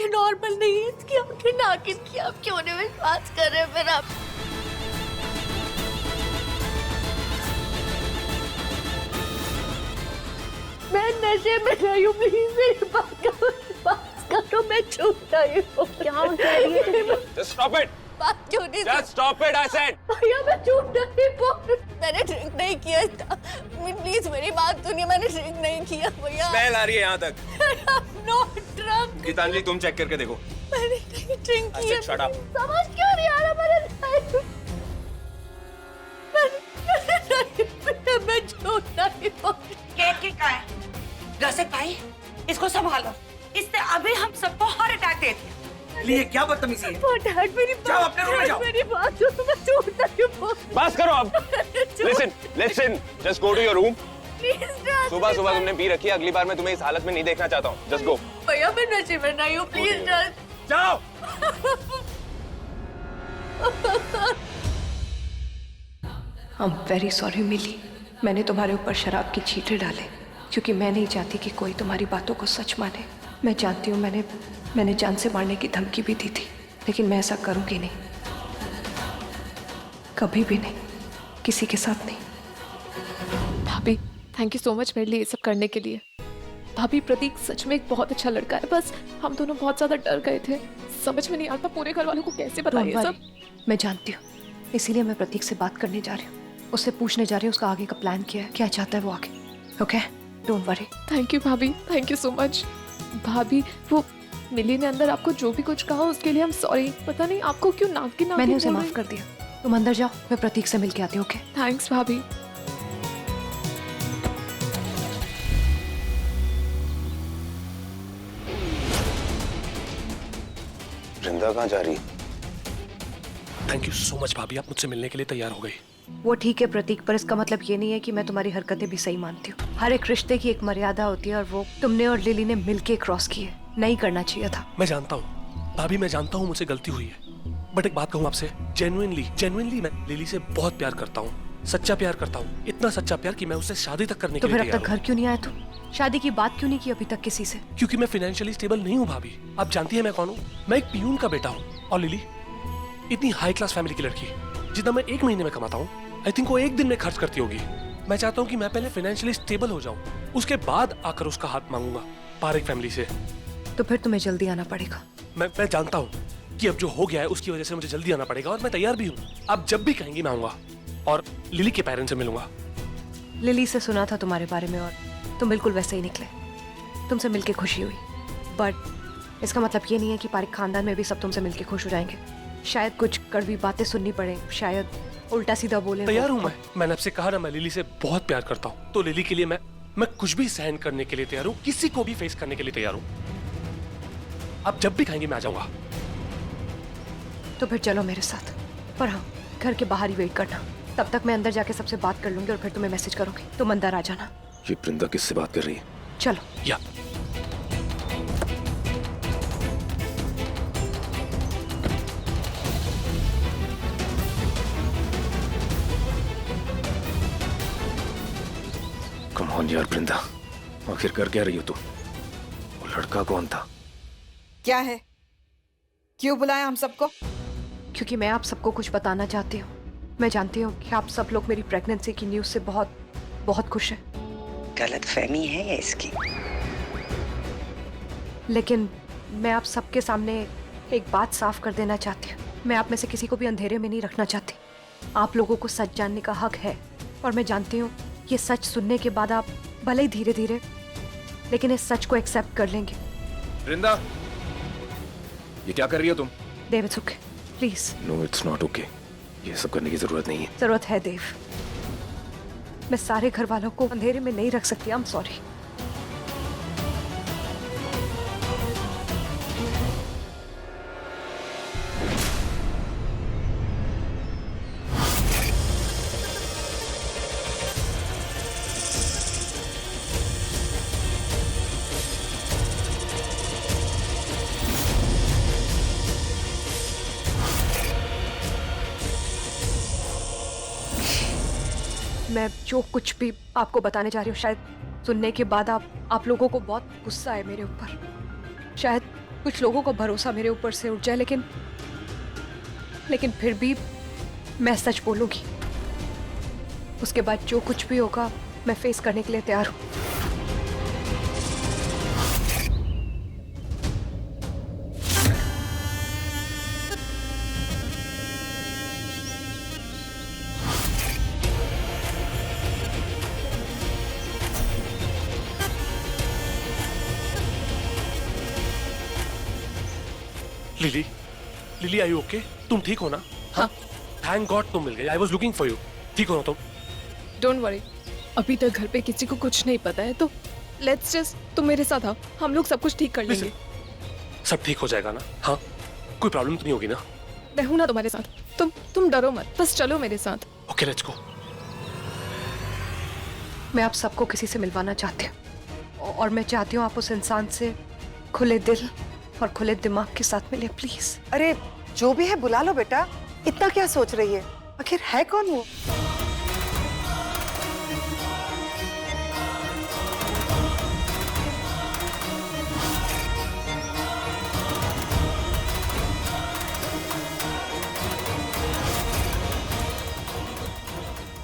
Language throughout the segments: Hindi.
ये नॉर्मल नहीं है। इसकी आंखें नागिन की, आप क्यों नहीं विश्वास कर रहे फिर आप? मैं नशे में नहीं हूँ, प्लीज मेरी बात करो, मैं झूठ नहीं हूँ। क्या कह रही है? Just stop it! बात क्यों नहीं? Just stop it, I said! भैया मैं झूठ नहीं बोल, मैंने ड्रिंक नहीं किया था। प्लीज मेरी बात सुनिए, मैंने ड्रिंक नहीं किया भैया। स्मेल आ रही है यहाँ तक। I'm not drunk। गीतांजलि तुम चेक करके देखो। मैंने नहीं ड्रिंक I किया। said shut up। समझ क्यों नहीं आ रहा? मैं झूठ नहीं बोल। केक का है रसिक भाई, इसको संभालो, इससे अभी हम सबको हार्ट अटैक दे दिया। लिए क्या बदतमीजी है? डैड मेरी जाओ अपने रूम में जाओ। मेरी बात सुनो, मैं झूठ नहीं बोल। बस करो अब। Listen, just go to your room। सुबह सुबह तुमने पी रखी है, अगली बार मैं तुम्हें इस हालत में नहीं देखना चाहता हूँ। Just go। भैया मैं नशे में नहीं हूँ, प्लीज डैड। जाओ। I'm very sorry मिली, मैंने तुम्हारे ऊपर शराब की छींटे डाले क्योंकि मैं नहीं चाहती कि कोई तुम्हारी बातों को सच माने। मैं जानती हूँ मैंने जान से मारने की धमकी भी दी थी, लेकिन मैं ऐसा करूँगी नहीं, कभी भी नहीं, किसी के साथ नहीं। भाभी थैंक यू सो मच मेरे लिए ये सब करने के लिए। भाभी प्रतीक सच में एक बहुत अच्छा लड़का है, बस हम दोनों बहुत ज्यादा डर गए थे। समझ में नहीं आता पूरे घर वालों को कैसे बताएं ये सब। मैं जानती हूँ, इसीलिए मैं प्रतीक से बात करने जा रही हूँ, उससे पूछने जा रही हूँ उसका आगे का प्लान क्या है, क्या चाहता है वो आगे। Okay don't worry. Thank you भाभी, थैंक यू सो मच। भाभी वो मिली ने अंदर आपको जो भी कुछ कहा उसके लिए हम सॉरी। पता नहीं आपको क्यों नागिन मैंने उसे माफ कर दिया, तुम अंदर जाओ, मैं प्रतीक से मिलके आती हूँ। ओके थैंक्स भाभी। वृंदा कहाँ जा रही है? थैंक यू सो मच भाभी, आप मुझसे मिलने के लिए तैयार हो गई। वो ठीक है प्रतीक, पर इसका मतलब ये नहीं है कि मैं तुम्हारी हरकतें भी सही मानती हूँ। हर एक रिश्ते की एक मर्यादा होती है और वो तुमने और लिली ने मिलके क्रॉस की है, नहीं करना चाहिए था। मैं जानता हूँ भाभी, मैं जानता हूँ मुझसे गलती हुई है, बट एक बात कहूँ आपसे, जेन्युइनली मैं लिली से बहुत प्यार करता हूँ, सच्चा प्यार करता हूँ, इतना सच्चा प्यार कि मैं उससे शादी तक करने के लिए तो फिर अब तैयार तक घर क्यों नहीं आया तुम? शादी की बात क्यों नहीं की अभी तक किसी से? क्योंकि मैं फाइनेंशियली स्टेबल नहीं हूँ भाभी। आप जानती है मैं कौन हूँ? मैं एक पियून का बेटा हूँ, और लिली इतनी हाई क्लास फैमिली की लड़की, जितना मैं एक महीने में कमाता हूँ आई थिंक वो एक दिन में खर्च करती होगी। मैं चाहता हूँ कि मैं पहले फाइनेंशियली स्टेबल हो जाऊँ, उसके बाद आकर उसका हाथ मांगूंगा पारिक फैमिली से। तो फिर तुम्हें जल्दी आना पड़ेगा। मैं जानता हूँ कि अब जो हो गया है उसकी वजह से मुझे जल्दी आना पड़ेगा, और मैं तैयार भी हूँ। आप जब भी कहेंगी मैं आऊंगा, और लिली के पेरेंट्स से मिलूंगा। लिली से सुना था तुम्हारे बारे में और तुम बिल्कुल वैसे ही निकले, तुमसे मिलके खुशी हुई, बट इसका मतलब ये नहीं है कि पारिक खानदान में भी सब तुमसे मिलके खुश हो जाएंगे। शायद कुछ कड़वी बातें सुननी पड़े, शायद उल्टा सीधा बोले। तैयार हूँ मैंने आपसे कहा ना, मैं लिली से बहुत प्यार करता हूँ, तो लिली के लिए मैं कुछ भी सहन करने के लिए तैयार हूँ, किसी को भी फेस करने के लिए तैयार हूँ। आप जब भी कहेंगे मैं आ जाऊंगा। तो फिर चलो मेरे साथ, पर हाँ घर के बाहर ही वेट करना, तब तक मैं अंदर जाके सबसे बात कर लूंगी और फिर तुम्हें मैसेज करूंगी, तुम अंदर आ जाना। ये वृंदा किससे बात कर रही है? चलो। या कम ऑन यार वृंदा, आखिर कर क्या रही हो तुम? वो लड़का कौन था? क्या है, क्यों बुलाया हम सबको? क्योंकि मैं आप सबको कुछ बताना चाहती हूँ। मैं जानती हूँ कि आप सब लोग मेरी प्रेगनेंसी की न्यूज़ से बहुत बहुत खुश हैं, गलतफहमी है या इसकी? लेकिन मैं आप सबके सामने एक बात साफ कर देना चाहती हूँ। मैं आप में से किसी को भी अंधेरे में नहीं रखना चाहती। आप लोगों को सच जानने का हक है, और मैं जानती हूँ ये सच सुनने के बाद आप भले ही धीरे धीरे, लेकिन इस सच को एक्सेप्ट कर लेंगे। वृंदा, ये क्या कर रही हो तुम? Dev it's okay, please. No it's not okay, ये सब करने की जरूरत नहीं है। जरूरत है देव, मैं सारे घर वालों को अंधेरे में नहीं रख सकती। I am sorry. मैं जो कुछ भी आपको बताने जा रही हूँ, शायद सुनने के बाद आप लोगों को बहुत गुस्सा है मेरे ऊपर। शायद कुछ लोगों को भरोसा मेरे ऊपर से उठ जाए, लेकिन फिर भी मैं सच बोलूंगी। उसके बाद जो कुछ भी होगा मैं फेस करने के लिए तैयार हूं। लिली, लिली आई ओके? तुम ठीक हो ना? हाँ। थैंक गॉड तुम मिल गई। I was looking for you. ठीक हो ना तुम? डोंट वरी, अभी तक घर पे किसी को कुछ नहीं पता है, तो लेट्स जस्ट, तुम मेरे साथ आओ, हम लोग सब कुछ ठीक कर लेंगे। सब ठीक हो जाएगा ना? हाँ, कोई प्रॉब्लम तो नहीं होगी ना? मैं हूं ना तुम्हारे साथ, तुम डरो मत, बस चलो मेरे साथ। Okay let's go. मैं आप सबको किसी से मिलवाना चाहती हूँ, और मैं चाहती हूँ आप उस इंसान से खुले दिल और खुले दिमाग के साथ मिले, प्लीज। अरे जो भी है बुला लो बेटा, इतना क्या सोच रही है? आखिर है कौन वो?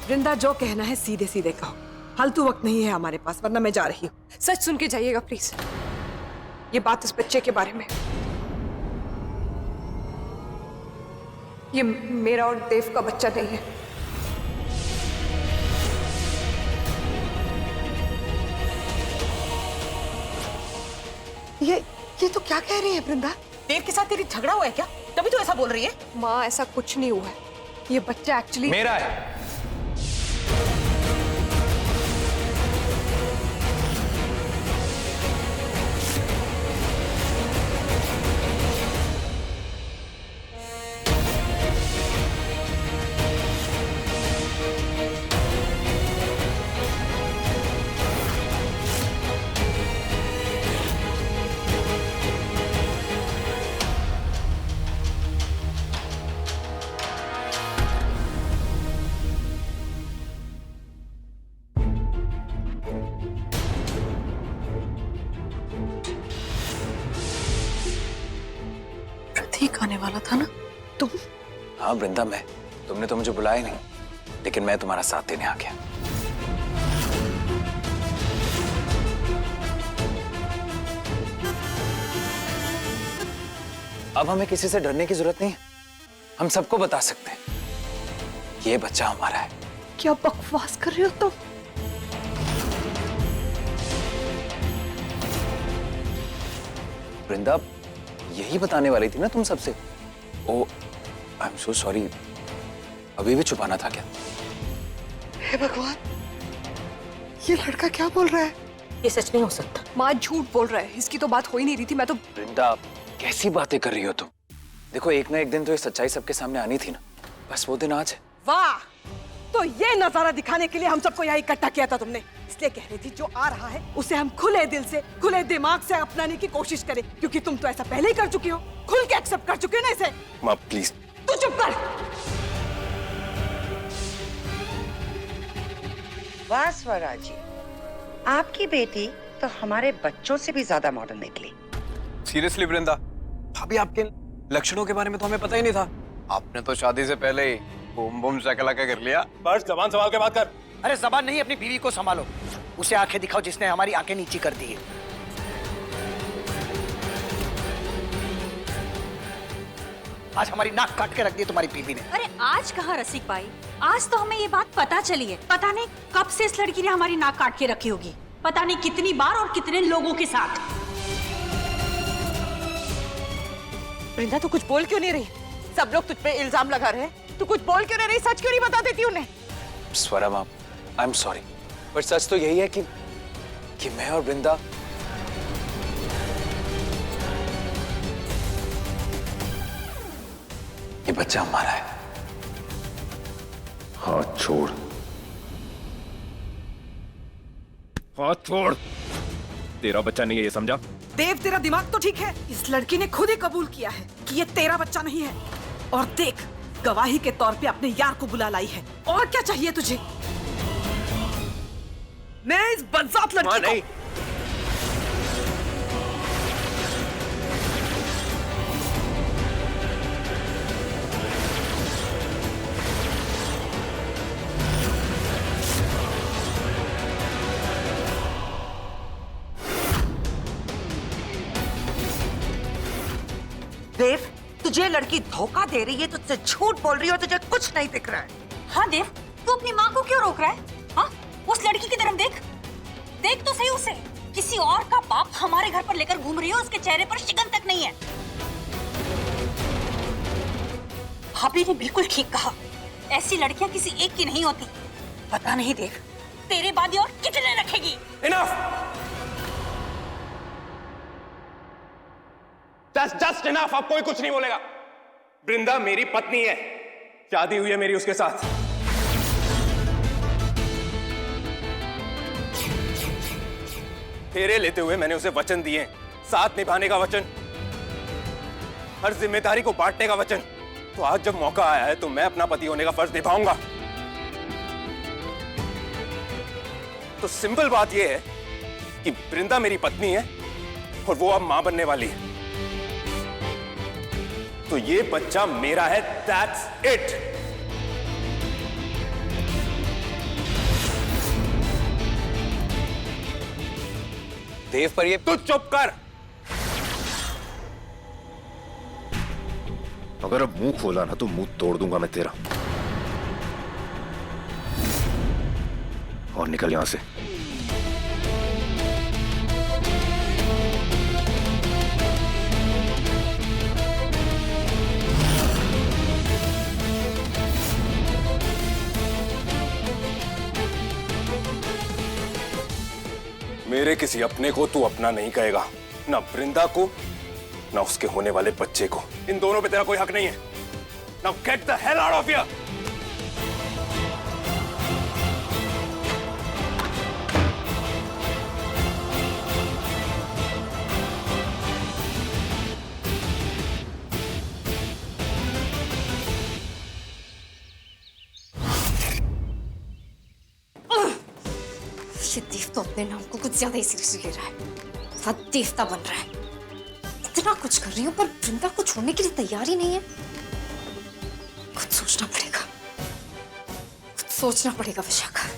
वृंदा, जो कहना है सीधे सीधे कहो, फालतू वक्त नहीं है हमारे पास, वरना मैं जा रही हूँ। सच सुन के जाइएगा प्लीज। ये बात इस बच्चे के बारे में, ये मेरा और देव का बच्चा नहीं है। ये तो क्या कह रही है वृंदा? देव के साथ तेरी झगड़ा हुआ है क्या? तभी तो ऐसा बोल रही है। माँ, ऐसा कुछ नहीं हुआ है। ये बच्चा एक्चुअली मेरा है। प्रतीक आने वाला था ना? तुम? हाँ वृंदा, मैं। तुमने तो मुझे बुलाया नहीं, लेकिन मैं तुम्हारा साथ देने आ गया। अब हमें किसी से डरने की जरूरत नहीं है। हम सबको बता सकते हैं ये बच्चा हमारा है। क्या बकवास कर रहे हो तुम? वृंदा, यही बताने वाली थी ना तुम सबसे। ओ, आई एम सो सॉरी। अभी भी छुपाना था क्या? हे भगवान, ये लड़का क्या बोल रहा है? ये सच नहीं हो सकता। माँ झूठ बोल रहा है, इसकी तो बात हो ही नहीं रही थी। मैं तो वृंदा, कैसी बातें कर रही हो तुम? देखो, एक ना एक दिन तो ये सच्चाई सबके सामने आनी थी ना। बस वो दिन आज है। वाह, तो ये नजारा दिखाने के लिए हम सबको यहाँ इकट्ठा किया था तुमने। इसलिए कह रही थी जो आ रहा है उसे हम खुले दिल से, खुले दिमाग से अपनाने की कोशिश करें, क्योंकि तुम तो ऐसा पहले ही कर चुकी हो, खुल के एक्सेप्ट कर चुके हो ना इसे। माँ प्लीज। तू चुप कर। वाह स्वरा जी, आपकी बेटी तो हमारे बच्चों से भी ज्यादा मॉडर्न निकली। सीरियसली वृंदा, भाभी आपके लक्षणों के बारे में तो हमें पता ही नहीं था। आपने तो शादी से पहले ही बूम बूम शकलाका कर लिया। बस जबान संभाल के बात कर। अरे जबान नहीं, अपनी बीवी को संभालो। उसे आंखें दिखाओ जिसने हमारी आंखें नीची कर दी है। आज हमारी नाक काट के रख दी तुम्हारी बीवी ने। अरे आज कहाँ रसिक भाई, आज तो हमें ये बात पता चली है। पता नहीं कब से इस लड़की ने हमारी नाक काट के रखी होगी, पता नहीं कितनी बार और कितने लोगों के साथ। वृंदा, तू कुछ बोल क्यों नहीं रही? सब लोग तुझ पे इल्जाम लगा रहे हैं, तू कुछ बोल क्यों नहीं रही? सच क्यों नहीं बता देती उन्हें? स्वरा माँ, आई एम सॉरी, पर सच तो यही है कि मैं और वृंदा ये बच्चा हमारा है। हाथ छोड़, हाथ छोड़। तेरा बच्चा नहीं है, ये समझा? देव, तेरा दिमाग तो ठीक है। इस लड़की ने खुद ही कबूल किया है कि ये तेरा बच्चा नहीं है। और देख, गवाही के तौर पे अपने यार को बुला लाई है। और क्या चाहिए तुझे? मैं इस बदजात लड़की को... देव, तुझे लड़की धोखा दे रही है, तुझसे झूठ बोल रही है और तुझे कुछ नहीं दिख रहा है। हाँ देव, तू अपनी माँ को क्यों रोक रहा है? हाँ, उस लड़की की तरफ देख, देख तो सही उसे। किसी और का बाप हमारे घर पर लेकर घूम रही है, उसके चेहरे पर शिकन तक नहीं है। भाभी ने बिल्कुल ठीक कहा, ऐसी लड़कियां किसी एक की नहीं होती। पता नहीं देव, तेरे बाद ये और कितने रखेगी। Enough! That's just enough! अब कोई कुछ नहीं बोलेगा। वृंदा मेरी पत्नी है, शादी हुई है मेरी उसके साथ। फेरे लेते हुए मैंने उसे वचन दिए, साथ निभाने का वचन, हर जिम्मेदारी को बांटने का वचन। तो आज जब मौका आया है तो मैं अपना पति होने का फर्ज निभाऊंगा। तो सिंपल बात यह है कि वृंदा मेरी पत्नी है और वो अब मां बनने वाली है, तो ये बच्चा मेरा है। That's it! देव पर ये तू चुप कर। अगर अब मुंह खोला ना तो मुंह तोड़ दूंगा मैं तेरा। और निकल यहां से। मेरे किसी अपने को तू अपना नहीं कहेगा, ना वृंदा को, ना उसके होने वाले बच्चे को। इन दोनों पे तेरा कोई हक नहीं है। Now get the hell out of here! ये देव तो अपने नाम को कुछ ज्यादा ही सीरियसली ले रहा है, साथ देवता बन रहा है। इतना कुछ कर रही हूँ पर वृंदा को छोड़ने के लिए तैयार ही नहीं है। कुछ सोचना पड़ेगा, कुछ सोचना पड़ेगा विशाखा।